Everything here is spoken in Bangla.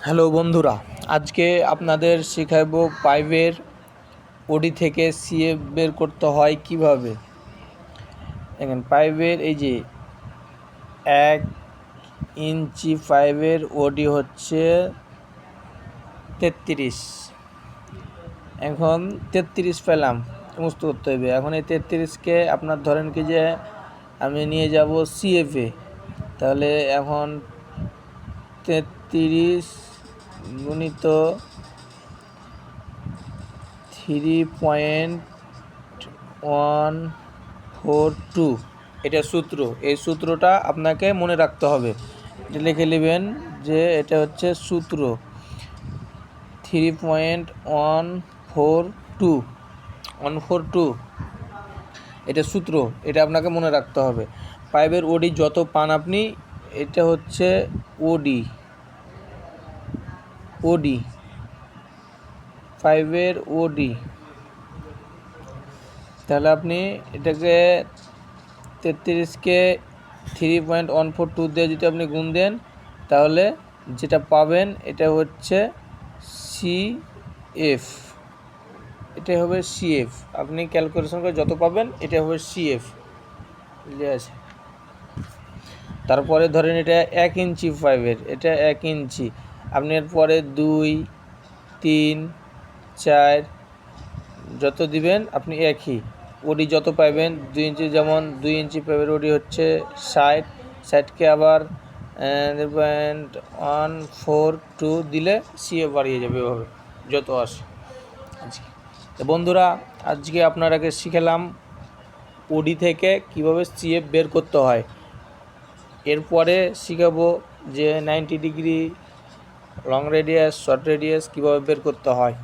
হ্যালো বন্ধুরা, আজকে আপনাদের শেখাবো পাইপের ওডি থেকে সিএফ বের করতে হয় কিভাবে। দেখেন পাইপের এই যে 1 ইঞ্চি পাইপের ওডি হচ্ছে 33। এখন 33 পেলাম, মুক্ত করতে হবে। এখন এই 33কে আপনার ধরেন কি যে আমি নিয়ে যাব সিএফে, তাহলে এখন 33 গুণিত 3.142, এটা সূত্র। এই সূত্রটা আপনাকে মনে রাখতে হবে। এটা লিখে নেবেন যে এটা হচ্ছে সূত্র 3.142, এটা সূত্র, এটা আপনাকে মনে রাখতে হবে। পাইপের ওডি যত পান আপনি, এটা হচ্ছে ওডি পাইপের ওডি। তাহলে আপনি এটাকে 33কে 3.142 দিয়ে যদি আপনি গুণ দেন, তাহলে যেটা পাবেন এটা হচ্ছে সিএফ। এটাই হবে সিএফ। আপনি ক্যালকুলেশন করে যত পাবেন এটা হবে সিএফ। ঠিক আছে, তারপরে ধরেন এটা 1 ইঞ্চি পাইপের, এটা 1 ইঞ্চি। আপনি এরপরে 2, 3, 4 যত দিবেন আপনি একই ওডি যত পাইবেন। 2 ইঞ্চি, যেমন 2 ইঞ্চি পাইপের ওডি হচ্ছে 60কে আবার 0.142 দিলে সিএফ বাড়িয়ে যাবে, এভাবে যত আসে। তো বন্ধুরা, আজকে আপনারাকে শিখালাম ওডি থেকে কিভাবে সিএফ বের করতে হয়। এরপরে শিখাবো যে 90 degree long radius, short radius কীভাবে বের করতে হয়।